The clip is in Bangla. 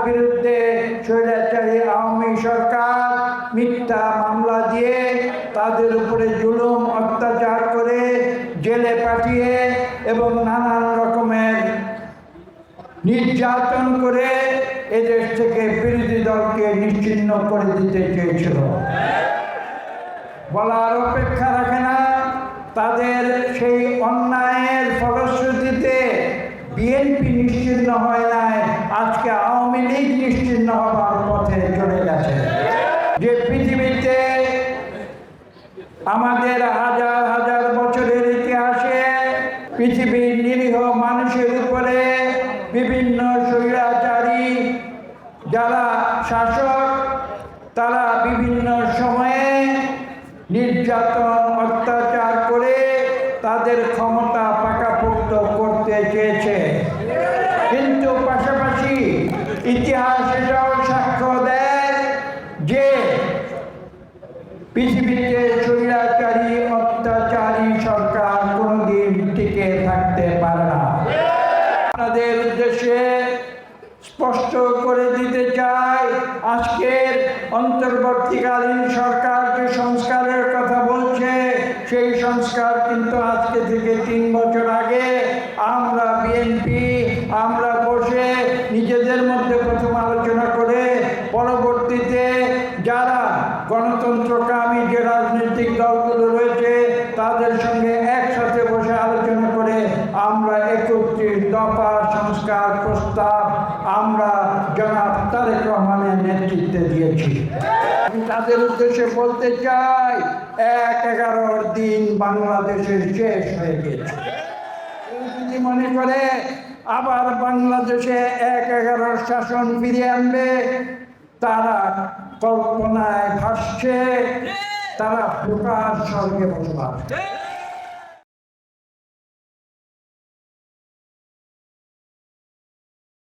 বিরুদ্ধে স্বৈরাচারী আওয়ামী সরকার মিথ্যা মামলা দিয়ে তাদের উপরে জুলুম অত্যাচার করে জেলে পাঠিয়ে এবং নানান রকমের নির্যাতন করে এদেশ থেকে বিরোধী দলকে নিশ্চিহ্ন করে দিতে চেয়েছিল। বলার অপেক্ষা রাখে না, তাদের সেই অন্যায়ের ফলশ্রুতিতে বিএনপি নিশ্চিহ্ন হয় নাই, আজকে আওয়ামী লীগ নিশ্চিহ্ন হবার পথে চলে গেছে। যে পৃথিবীতে আমাদের হাজার হাজার বছরের ইতিহাসে পৃথিবীর নিরীহ মানুষের উপরে বিভিন্ন স্বৈরাচারী যারা শাসক তারা বিভিন্ন সময়ে নির্যাতন অত্যাচার করে তাদের ক্ষমতা পাকাপোক্ত করতে চেয়েছে, কিন্তু পাশাপাশি ইতিহাস এটাও সাক্ষ্য দেয় যে পৃথিবীতে স্বৈরাচারী অত্যাচারী সরকার কোনোদিন টিকে থাকতে পারে না। আপনাদের উদ্দেশ্যে স্পষ্ট করে দিতে চাই, আজকের অন্তর্বর্তীকালীন সরকার যে সংস্কারের কথা বলছে সেই সংস্কার কিন্তু আজকে থেকে 3 বছর আগে আমরা বিএনপি আমরা বসে নিজেদের মধ্যে প্রথম আলোচনা করে পরবর্তীতে যারা গণতন্ত্রকামী যে রাজনৈতিক দলগুলো রয়েছে তাদের সঙ্গে একসাথে বসে আলোচনা করে আমরা 31 দফা সংস্কার প্রস্তাব আমরা জনাব তারেক রহমানের নেতৃত্বে দিয়েছি। তাদের উদ্দেশ্যে বলতে চাই, 1-11 দিন বাংলাদেশের শেষ হয়ে গেছে। যদি মনে করে আবার বাংলাদেশে 1-11 শাসন ফিরিয়ে আনবে, তারা কল্পনায় ভাসছে, তারা প্রকাশ স্বর্গে বসবাস।